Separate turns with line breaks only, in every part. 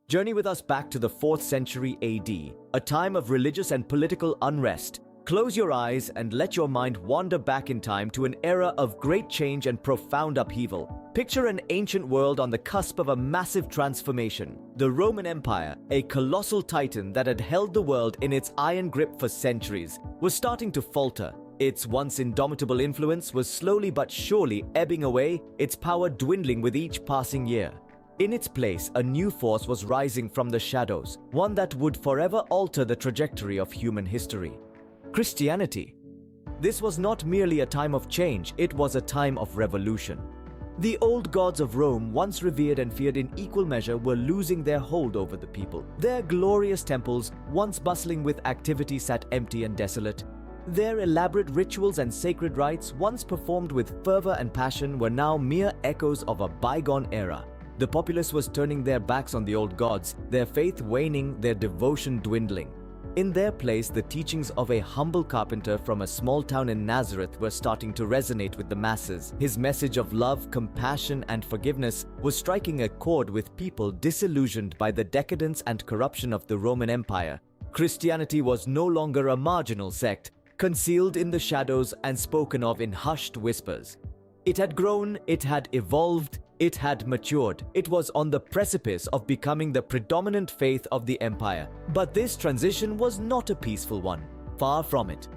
Journey with us back to the 4th century AD, a time of religious and political unrest. Close your eyes and let your mind wander back in time to an era of great change and profound upheaval. Picture an ancient world on the cusp of a massive transformation. The Roman Empire, a colossal titan that had held the world in its iron grip for centuries, was starting to falter. Its once indomitable influence was slowly but surely ebbing away, its power dwindling with each passing year. In its place, a new force was rising from the shadows, one that would forever alter the trajectory of human history. Christianity. This was not merely a time of change, it was a time of revolution. The old gods of Rome, once revered and feared in equal measure, were losing their hold over the people. Their glorious temples, once bustling with activity, sat empty and desolate. Their elaborate rituals and sacred rites, once performed with fervor and passion, were now mere echoes of a bygone era. The populace was turning their backs on the old gods, their faith waning, their devotion dwindling. In their place, the teachings of a humble carpenter from a small town in Nazareth were starting to resonate with the masses. His message of love, compassion, and forgiveness was striking a chord with people disillusioned by the decadence and corruption of the Roman Empire. Christianity was no longer a marginal sect, concealed in the shadows and spoken of in hushed whispers. It had grown, it had evolved, it had matured. It was on the precipice of becoming the predominant faith of the empire. But this transition was not a peaceful one. Far from it.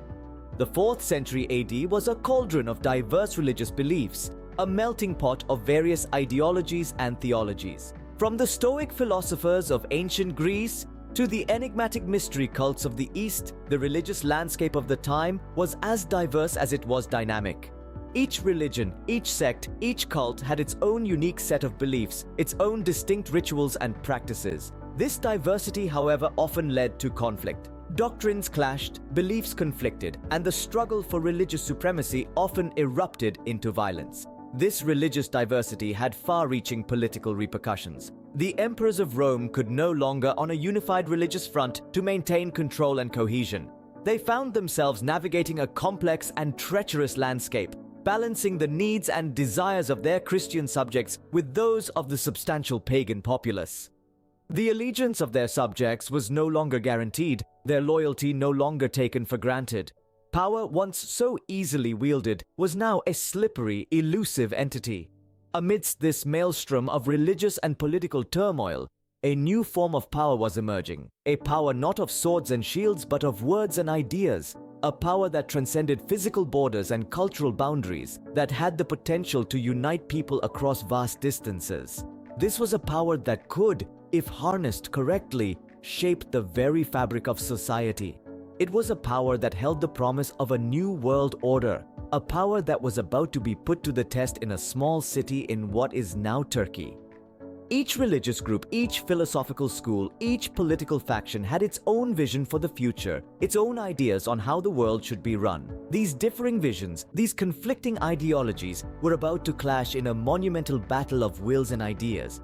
The 4th century AD was a cauldron of diverse religious beliefs, a melting pot of various ideologies and theologies. From the Stoic philosophers of ancient Greece to the enigmatic mystery cults of the East, the religious landscape of the time was as diverse as it was dynamic. Each religion, each sect, each cult had its own unique set of beliefs, its own distinct rituals and practices. This diversity, however, often led to conflict. Doctrines clashed, beliefs conflicted, and the struggle for religious supremacy often erupted into violence. This religious diversity had far-reaching political repercussions. The emperors of Rome could no longer, on a unified religious front, to maintain control and cohesion. They found themselves navigating a complex and treacherous landscape, balancing the needs and desires of their Christian subjects with those of the substantial pagan populace. The allegiance of their subjects was no longer guaranteed, their loyalty no longer taken for granted. Power, once so easily wielded, was now a slippery, elusive entity. Amidst this maelstrom of religious and political turmoil, a new form of power was emerging, a power not of swords and shields but of words and ideas. A power that transcended physical borders and cultural boundaries, that had the potential to unite people across vast distances. This was a power that could, if harnessed correctly, shape the very fabric of society. It was a power that held the promise of a new world order, a power that was about to be put to the test in a small city in what is now Turkey. Each religious group, each philosophical school, each political faction had its own vision for the future, its own ideas on how the world should be run. These differing visions, these conflicting ideologies, were about to clash in a monumental battle of wills and ideas.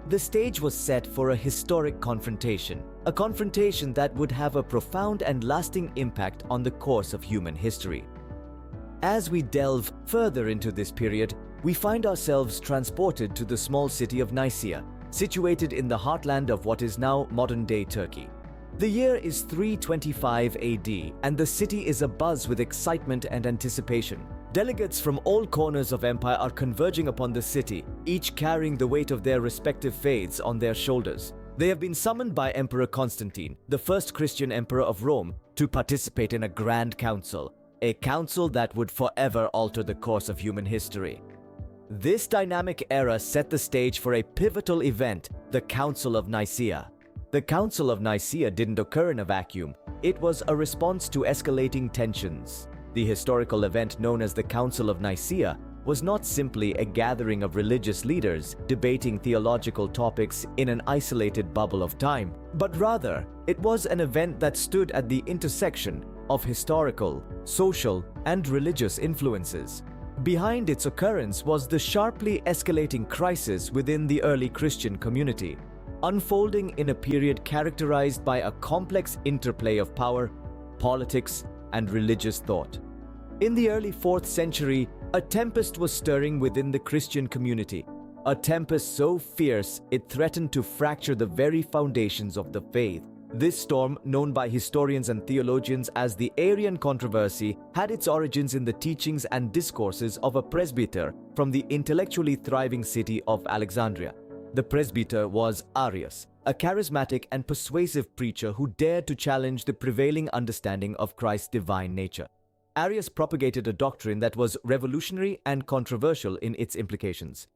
The stage was set for a historic confrontation, a confrontation that would have a profound and lasting impact on the course of human history. As we delve further into this period, we find ourselves transported to the small city of Nicaea, situated in the heartland of what is now modern-day Turkey. The year is 325 AD, and the city is abuzz with excitement and anticipation. Delegates from all corners of empire are converging upon the city, each carrying the weight of their respective faiths on their shoulders. They have been summoned by Emperor Constantine, the first Christian emperor of Rome, to participate in a grand council, a council that would forever alter the course of human history. This dynamic era set the stage for a pivotal event, the Council of Nicaea. The Council of Nicaea didn't occur in a vacuum. It was a response to escalating tensions. The historical event known as the Council of Nicaea was not simply a gathering of religious leaders debating theological topics in an isolated bubble of time, but rather, it was an event that stood at the intersection of historical, social, and religious influences. Behind its occurrence was the sharply escalating crisis within the early Christian community, unfolding in a period characterized by a complex interplay of power, politics, and religious thought. In the early 4th century, a tempest was stirring within the Christian community. a tempest so fierce it threatened to fracture the very foundations of the faith. This storm, known by historians and theologians as the Arian controversy, had its origins in the teachings and discourses of a presbyter from the intellectually thriving city of Alexandria. The presbyter was Arius, a charismatic and persuasive preacher who dared to challenge the prevailing understanding of Christ's divine nature. Arius propagated a doctrine that was revolutionary and controversial in its implications.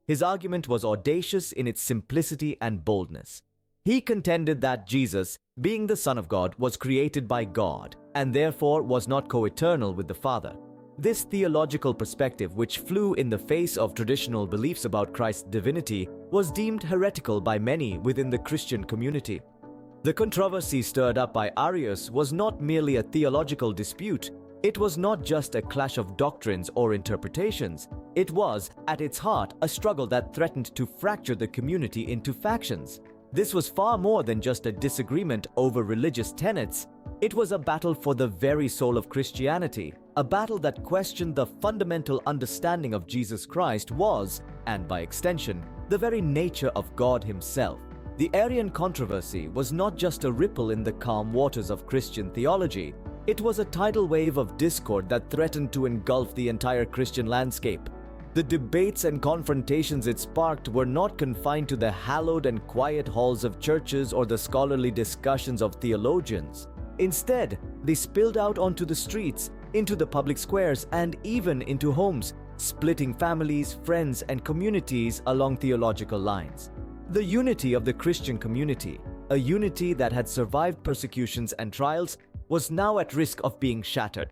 His argument was audacious in its simplicity and boldness. He contended that Jesus, being the Son of God, was created by God and therefore was not co-eternal with the Father. This theological perspective, which flew in the face of traditional beliefs about Christ's divinity, was deemed heretical by many within the Christian community. The controversy stirred up by Arius was not merely a theological dispute. It was not just a clash of doctrines or interpretations. It was, at its heart, a struggle that threatened to fracture the community into factions. This was far more than just a disagreement over religious tenets. It was a battle for the very soul of Christianity, a battle that questioned the fundamental understanding of Jesus Christ was, and by extension, the very nature of God himself. The Arian controversy was not just a ripple in the calm waters of Christian theology. It was a tidal wave of discord that threatened to engulf the entire Christian landscape. The debates and confrontations it sparked were not confined to the hallowed and quiet halls of churches or the scholarly discussions of theologians. Instead, they spilled out onto the streets, into the public squares, and even into homes, splitting families, friends, and communities along theological lines. The unity of the Christian community, a unity that had survived persecutions and trials, was now at risk of being shattered.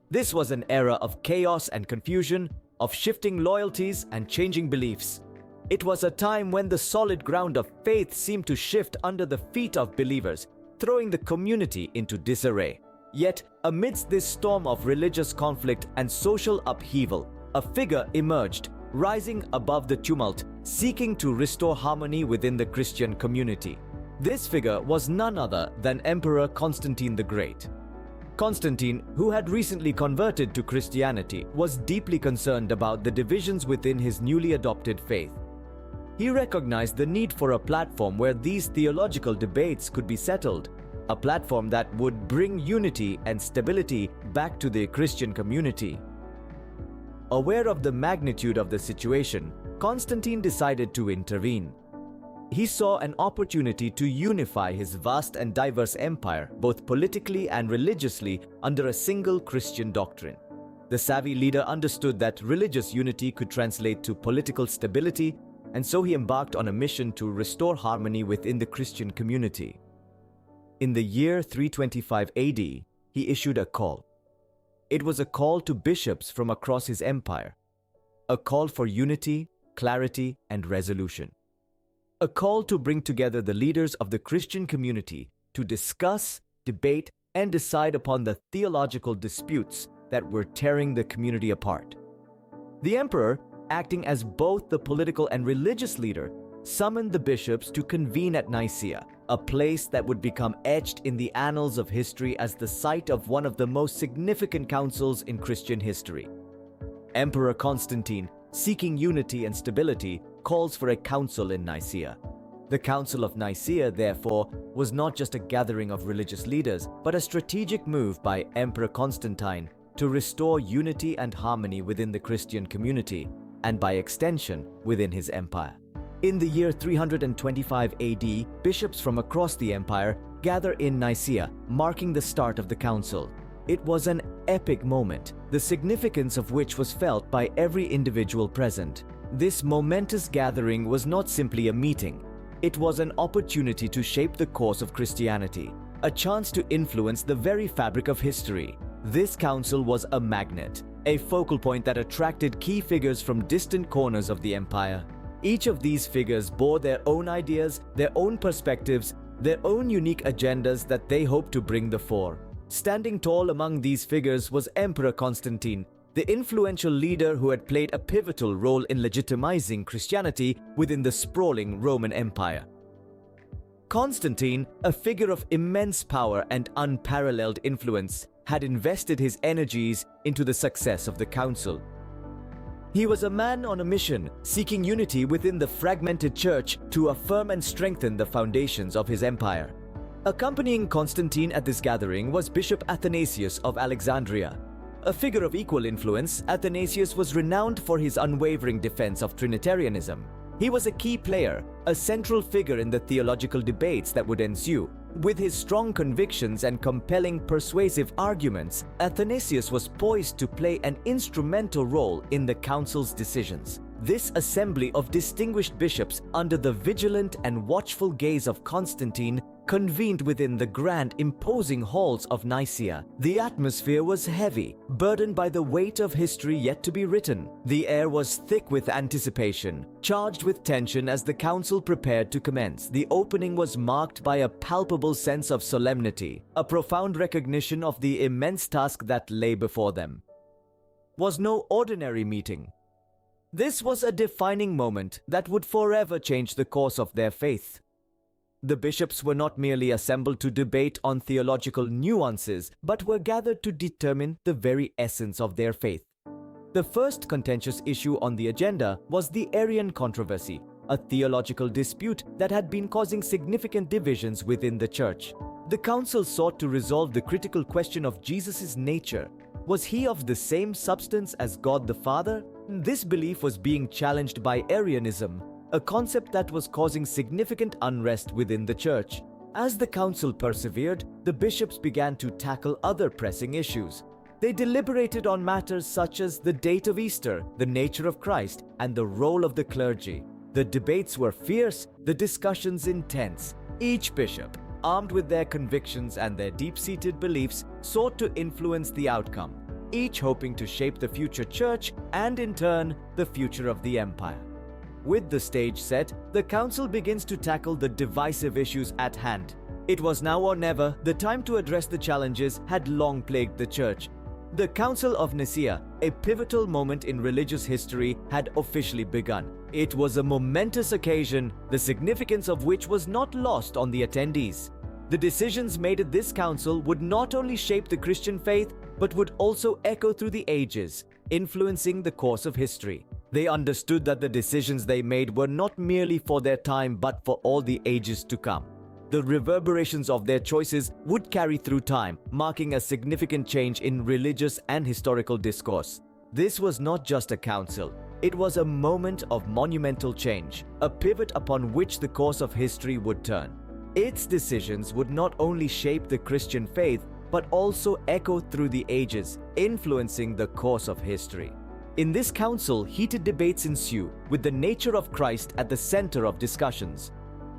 This was an era of chaos and confusion, of shifting loyalties and changing beliefs. It was a time when the solid ground of faith seemed to shift under the feet of believers, throwing the community into disarray. Yet, amidst this storm of religious conflict and social upheaval, a figure emerged, rising above the tumult, seeking to restore harmony within the Christian community. This figure was none other than Emperor Constantine the Great. Constantine, who had recently converted to Christianity, was deeply concerned about the divisions within his newly adopted faith. He recognized the need for a platform where these theological debates could be settled, a platform that would bring unity and stability back to the Christian community. Aware of the magnitude of the situation, Constantine decided to intervene. He saw an opportunity to unify his vast and diverse empire, both politically and religiously, under a single Christian doctrine. The savvy leader understood that religious unity could translate to political stability, and so he embarked on a mission to restore harmony within the Christian community. In the year 325 AD, he issued a call. It was a call to bishops from across his empire, a call for unity, clarity, and resolution. A call to bring together the leaders of the Christian community to discuss, debate, and decide upon the theological disputes that were tearing the community apart. The emperor, acting as both the political and religious leader, summoned the bishops to convene at Nicaea, a place that would become etched in the annals of history as the site of one of the most significant councils in Christian history. Emperor Constantine, seeking unity and stability, calls for a council in Nicaea. The Council of Nicaea, therefore, was not just a gathering of religious leaders, but a strategic move by Emperor Constantine to restore unity and harmony within the Christian community, and by extension, within his empire. In the year 325 AD, bishops from across the empire gather in Nicaea, marking the start of the council. It was an epic moment, the significance of which was felt by every individual present. This momentous gathering was not simply a meeting. It was an opportunity to shape the course of Christianity, a chance to influence the very fabric of history. This council was a magnet, a focal point that attracted key figures from distant corners of the empire. Each of these figures bore their own ideas, their own perspectives, their own unique agendas that they hoped to bring the fore. Standing tall among these figures was Emperor Constantine, the influential leader who had played a pivotal role in legitimizing Christianity within the sprawling Roman Empire. Constantine, a figure of immense power and unparalleled influence, had invested his energies into the success of the council. He was a man on a mission, seeking unity within the fragmented church to affirm and strengthen the foundations of his empire. Accompanying Constantine at this gathering was Bishop Athanasius of Alexandria. A figure of equal influence, Athanasius was renowned for his unwavering defense of Trinitarianism. He was a key player, a central figure in the theological debates that would ensue. With his strong convictions and compelling persuasive arguments, Athanasius was poised to play an instrumental role in the council's decisions. This assembly of distinguished bishops, under the vigilant and watchful gaze of Constantine, convened within the grand, imposing halls of Nicaea. The atmosphere was heavy, burdened by the weight of history yet to be written. The air was thick with anticipation, charged with tension as the council prepared to commence. The opening was marked by a palpable sense of solemnity, a profound recognition of the immense task that lay before them. Was no ordinary meeting. This was a defining moment that would forever change the course of their faith. The bishops were not merely assembled to debate on theological nuances, but were gathered to determine the very essence of their faith. The first contentious issue on the agenda was the Arian controversy, a theological dispute that had been causing significant divisions within the church. The council sought to resolve the critical question of Jesus' nature. Was he of the same substance as God the Father? This belief was being challenged by Arianism, a concept that was causing significant unrest within the church. As the council persevered, the bishops began to tackle other pressing issues. They deliberated on matters such as the date of Easter, the nature of Christ, and the role of the clergy. The debates were fierce, the discussions intense. Each bishop, armed with their convictions and their deep-seated beliefs, sought to influence the outcome, each hoping to shape the future church and, in turn, the future of the empire. With the stage set, the council begins to tackle the divisive issues at hand. It was now or never. The time to address the challenges had long plagued the church. The Council of Nicaea, a pivotal moment in religious history, had officially begun. It was a momentous occasion, the significance of which was not lost on the attendees. The decisions made at this council would not only shape the Christian faith, but would also echo through the ages, influencing the course of history. They understood that the decisions they made were not merely for their time but for all the ages to come. The reverberations of their choices would carry through time, marking a significant change in religious and historical discourse. This was not just a council. It was a moment of monumental change, a pivot upon which the course of history would turn. Its decisions would not only shape the Christian faith, but also echo through the ages, influencing the course of history. In this council, heated debates ensue, with the nature of Christ at the center of discussions.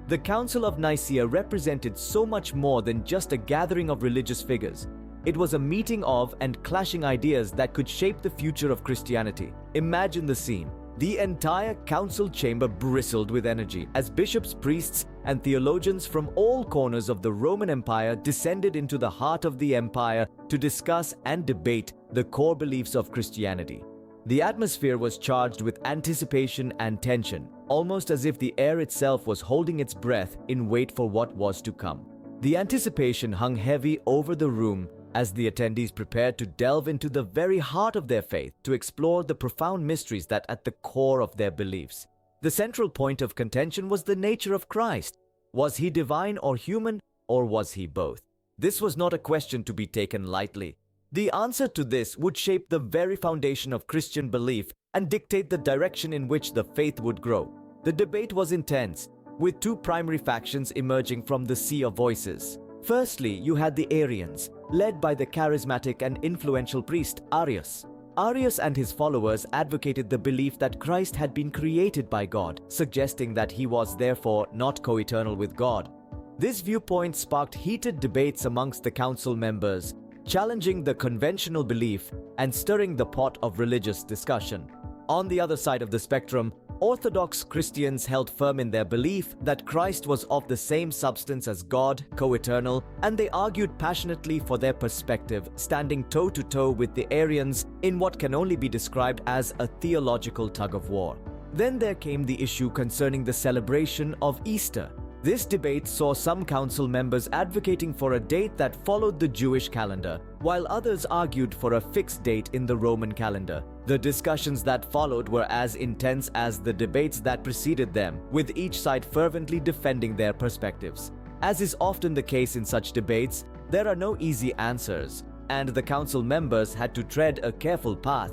The Council of Nicaea represented so much more than just a gathering of religious figures. It was a meeting of and clashing ideas that could shape the future of Christianity. Imagine the scene. The entire council chamber bristled with energy as bishops, priests, and theologians from all corners of the Roman Empire descended into the heart of the empire to discuss and debate the core beliefs of Christianity. The atmosphere was charged with anticipation and tension, almost as if the air itself was holding its breath in wait for what was to come. The anticipation hung heavy over the room as the attendees prepared to delve into the very heart of their faith, to explore the profound mysteries that at the core of their beliefs. The central point of contention was the nature of Christ. Was he divine or human, or was he both? This was not a question to be taken lightly. The answer to this would shape the very foundation of Christian belief and dictate the direction in which the faith would grow. The debate was intense, with two primary factions emerging from the sea of voices. Firstly, you had the Arians, led by the charismatic and influential priest Arius. Arius and his followers advocated the belief that Christ had been created by God, suggesting that he was therefore not co-eternal with God. This viewpoint sparked heated debates amongst the council members, challenging the conventional belief and stirring the pot of religious discussion. On the other side of the spectrum, Orthodox Christians held firm in their belief that Christ was of the same substance as God, co-eternal, and they argued passionately for their perspective, standing toe-to-toe with the Arians in what can only be described as a theological tug-of-war. Then there came the issue concerning the celebration of Easter. This debate saw some council members advocating for a date that followed the Jewish calendar, while others argued for a fixed date in the Roman calendar. The discussions that followed were as intense as the debates that preceded them, with each side fervently defending their perspectives. As is often the case in such debates, there are no easy answers, and the council members had to tread a careful path.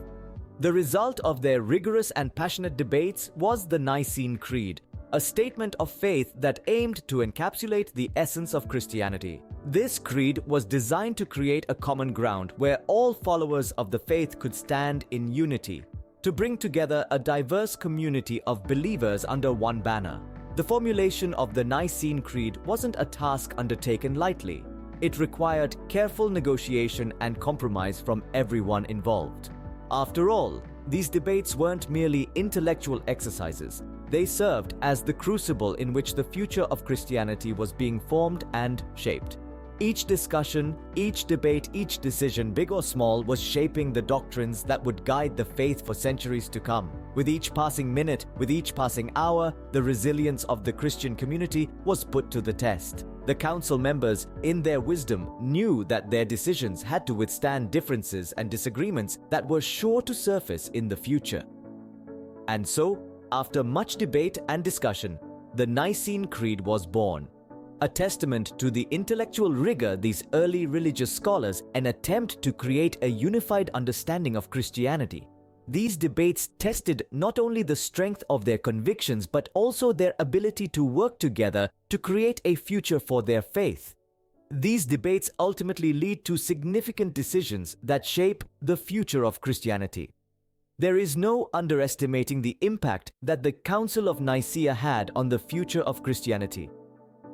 The result of their rigorous and passionate debates was the Nicene Creed, a statement of faith that aimed to encapsulate the essence of Christianity. This creed was designed to create a common ground where all followers of the faith could stand in unity, to bring together a diverse community of believers under one banner. The formulation of the Nicene Creed wasn't a task undertaken lightly. It required careful negotiation and compromise from everyone involved. After all, these debates weren't merely intellectual exercises. They served as the crucible in which the future of Christianity was being formed and shaped. Each discussion, each debate, each decision, big or small, was shaping the doctrines that would guide the faith for centuries to come. With each passing minute, with each passing hour, the resilience of the Christian community was put to the test. The council members, in their wisdom, knew that their decisions had to withstand differences and disagreements that were sure to surface in the future. And so, after much debate and discussion, the Nicene Creed was born. A testament to the intellectual rigor these early religious scholars, an attempt to create a unified understanding of Christianity. These debates tested not only the strength of their convictions but also their ability to work together to create a future for their faith. These debates ultimately lead to significant decisions that shape the future of Christianity. There is no underestimating the impact that the Council of Nicaea had on the future of Christianity.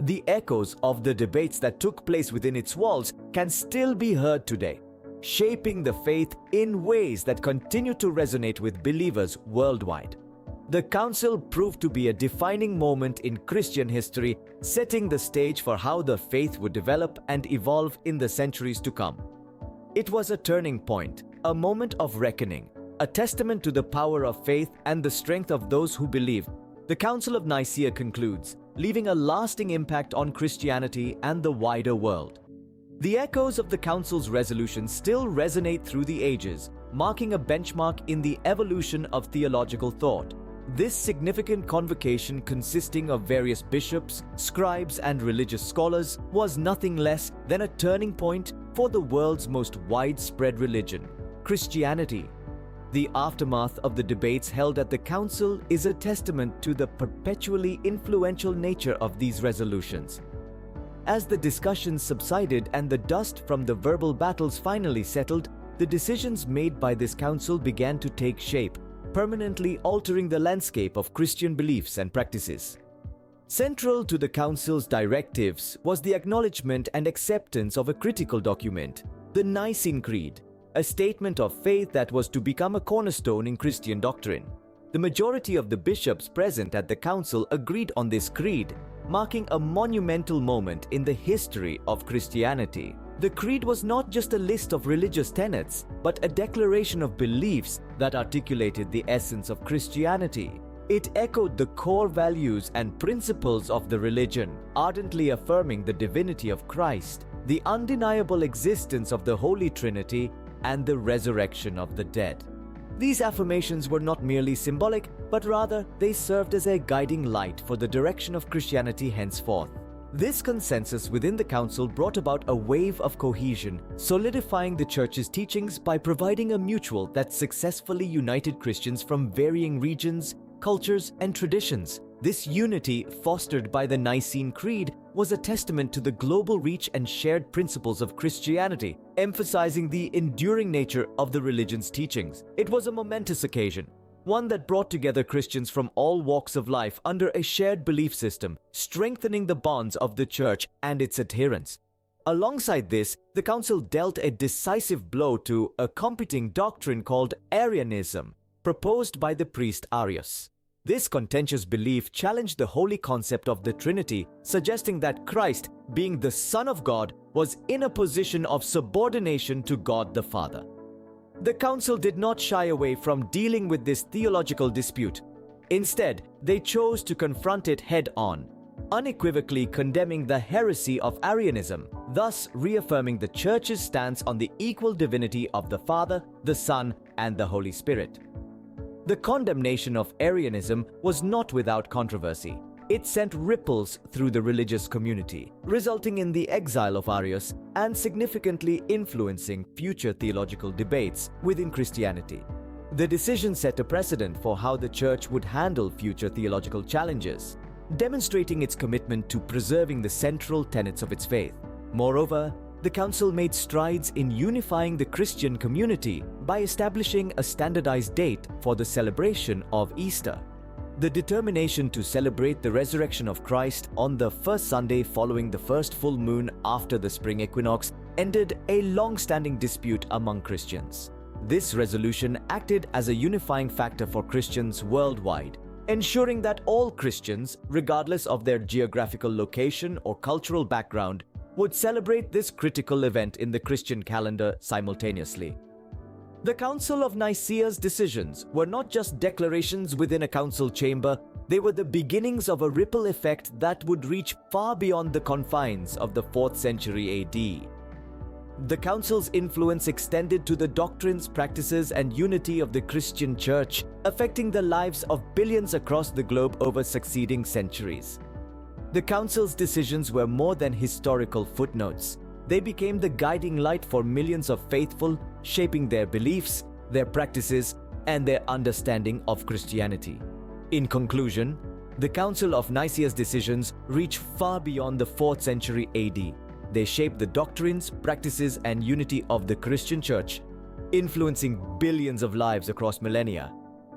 The echoes of the debates that took place within its walls can still be heard today, shaping the faith in ways that continue to resonate with believers worldwide. The Council proved to be a defining moment in Christian history, setting the stage for how the faith would develop and evolve in the centuries to come. It was a turning point, a moment of reckoning, a testament to the power of faith and the strength of those who believe. The Council of Nicaea concludes, leaving a lasting impact on Christianity and the wider world. The echoes of the Council's resolution still resonate through the ages, marking a benchmark in the evolution of theological thought. This significant convocation, consisting of various bishops, scribes, and religious scholars, was nothing less than a turning point for the world's most widespread religion, Christianity. The aftermath of the debates held at the Council is a testament to the perpetually influential nature of these resolutions. As the discussions subsided and the dust from the verbal battles finally settled, the decisions made by this council began to take shape, permanently altering the landscape of Christian beliefs and practices. Central to the council's directives was the acknowledgement and acceptance of a critical document, the Nicene Creed, a statement of faith that was to become a cornerstone in Christian doctrine. The majority of the bishops present at the council agreed on this creed, marking a monumental moment in the history of Christianity. The creed was not just a list of religious tenets, but a declaration of beliefs that articulated the essence of Christianity. It echoed the core values and principles of the religion, ardently affirming the divinity of Christ, the undeniable existence of the Holy Trinity, and the resurrection of the dead. These affirmations were not merely symbolic, but rather they served as a guiding light for the direction of Christianity henceforth. This consensus within the council brought about a wave of cohesion, solidifying the church's teachings by providing a mutual that successfully united Christians from varying regions, cultures, and traditions. This unity, fostered by the Nicene Creed, was a testament to the global reach and shared principles of Christianity, emphasizing the enduring nature of the religion's teachings. It was a momentous occasion, one that brought together Christians from all walks of life under a shared belief system, strengthening the bonds of the church and its adherents. Alongside this, the council dealt a decisive blow to a competing doctrine called Arianism, proposed by the priest Arius. This contentious belief challenged the holy concept of the Trinity, suggesting that Christ, being the Son of God, was in a position of subordination to God the Father. The council did not shy away from dealing with this theological dispute. Instead, they chose to confront it head-on, unequivocally condemning the heresy of Arianism, thus reaffirming the Church's stance on the equal divinity of the Father, the Son, and the Holy Spirit. The condemnation of Arianism was not without controversy. It sent ripples through the religious community, resulting in the exile of Arius and significantly influencing future theological debates within Christianity. The decision set a precedent for how the Church would handle future theological challenges, demonstrating its commitment to preserving the central tenets of its faith. Moreover, the Council made strides in unifying the Christian community by establishing a standardized date for the celebration of Easter. The determination to celebrate the resurrection of Christ on the first Sunday following the first full moon after the spring equinox ended a long-standing dispute among Christians. This resolution acted as a unifying factor for Christians worldwide, ensuring that all Christians, regardless of their geographical location or cultural background, would celebrate this critical event in the Christian calendar simultaneously. The Council of Nicaea's decisions were not just declarations within a council chamber, they were the beginnings of a ripple effect that would reach far beyond the confines of the 4th century AD. The Council's influence extended to the doctrines, practices, and unity of the Christian Church, affecting the lives of billions across the globe over succeeding centuries. The Council's decisions were more than historical footnotes. They became the guiding light for millions of faithful, shaping their beliefs, their practices, and their understanding of Christianity. In conclusion, the Council of Nicaea's decisions reach far beyond the 4th century AD. They shaped the doctrines, practices, and unity of the Christian Church, influencing billions of lives across millennia.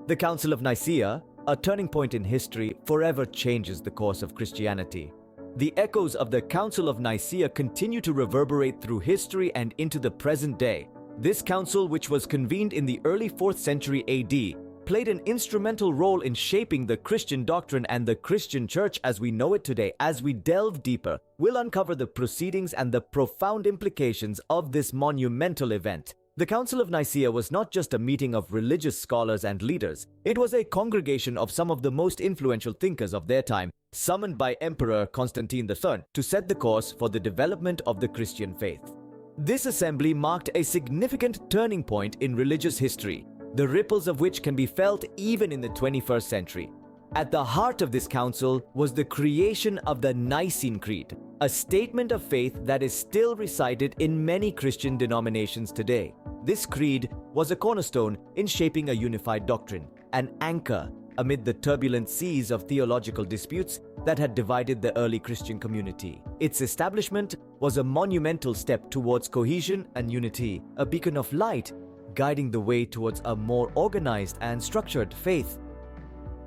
The Council of Nicaea, a turning point in history, forever changes the course of Christianity. The echoes of the Council of Nicaea continue to reverberate through history and into the present day. This council, which was convened in the early 4th century AD, played an instrumental role in shaping the Christian doctrine and the Christian Church as we know it today. As we delve deeper, we'll uncover the proceedings and the profound implications of this monumental event. The Council of Nicaea was not just a meeting of religious scholars and leaders. It was a congregation of some of the most influential thinkers of their time, summoned by Emperor Constantine III to set the course for the development of the Christian faith. This assembly marked a significant turning point in religious history, the ripples of which can be felt even in the 21st century. At the heart of this council was the creation of the Nicene Creed, a statement of faith that is still recited in many Christian denominations today. This creed was a cornerstone in shaping a unified doctrine, an anchor amid the turbulent seas of theological disputes that had divided the early Christian community. Its establishment was a monumental step towards cohesion and unity, a beacon of light guiding the way towards a more organized and structured faith.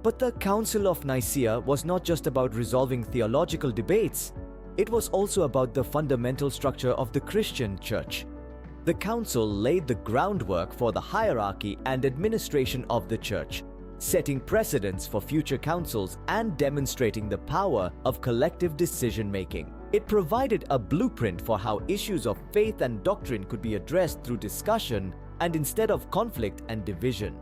But the Council of Nicaea was not just about resolving theological debates. It was also about the fundamental structure of the Christian Church. The Council laid the groundwork for the hierarchy and administration of the Church, setting precedents for future councils and demonstrating the power of collective decision-making. It provided a blueprint for how issues of faith and doctrine could be addressed through discussion and instead of conflict and division.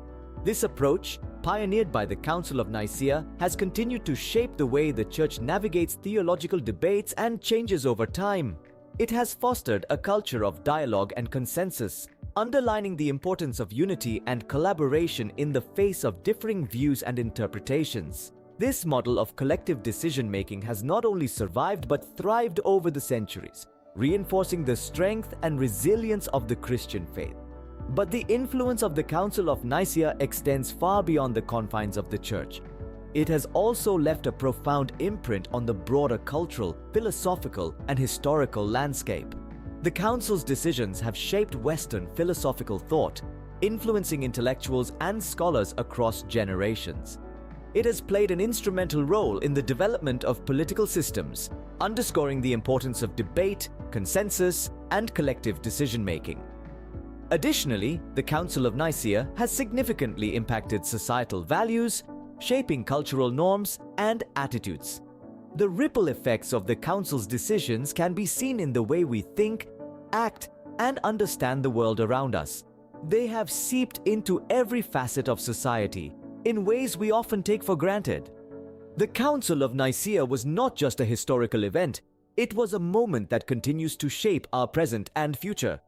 This approach, pioneered by the Council of Nicaea, has continued to shape the way the Church navigates theological debates and changes over time. It has fostered a culture of dialogue and consensus, underlining the importance of unity and collaboration in the face of differing views and interpretations. This model of collective decision-making has not only survived but thrived over the centuries, reinforcing the strength and resilience of the Christian faith. But the influence of the Council of Nicaea extends far beyond the confines of the Church. It has also left a profound imprint on the broader cultural, philosophical, and historical landscape. The Council's decisions have shaped Western philosophical thought, influencing intellectuals and scholars across generations. It has played an instrumental role in the development of political systems, underscoring the importance of debate, consensus, and collective decision-making. Additionally, the Council of Nicaea has significantly impacted societal values, shaping cultural norms and attitudes. The ripple effects of the Council's decisions can be seen in the way we think, act, and understand the world around us. They have seeped into every facet of society in ways we often take for granted. The Council of Nicaea was not just a historical event, it was a moment that continues to shape our present and future.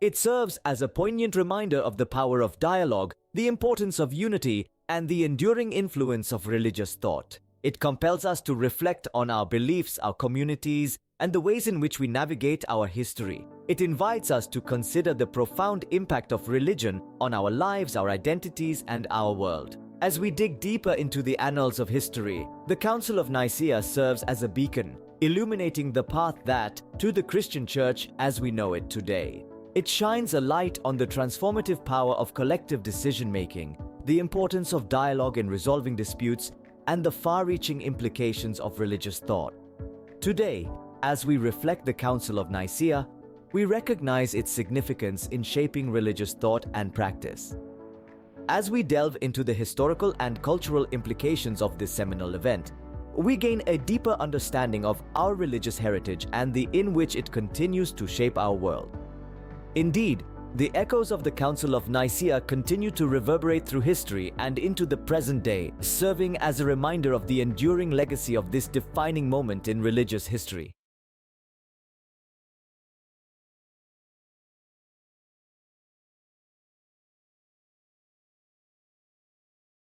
It serves as a poignant reminder of the power of dialogue, the importance of unity, and the enduring influence of religious thought. It compels us to reflect on our beliefs, our communities, and the ways in which we navigate our history. It invites us to consider the profound impact of religion on our lives, our identities, and our world. As we dig deeper into the annals of history, the Council of Nicaea serves as a beacon, illuminating the path that to the Christian Church as we know it today. It shines a light on the transformative power of collective decision-making, the importance of dialogue in resolving disputes, and the far-reaching implications of religious thought. Today, as we reflect the Council of Nicaea, we recognize its significance in shaping religious thought and practice. As we delve into the historical and cultural implications of this seminal event, we gain a deeper understanding of our religious heritage and the in which it continues to shape our world. Indeed, the echoes of the Council of Nicaea continue to reverberate through history and into the present day, serving as a reminder of the enduring legacy of this defining moment in religious history.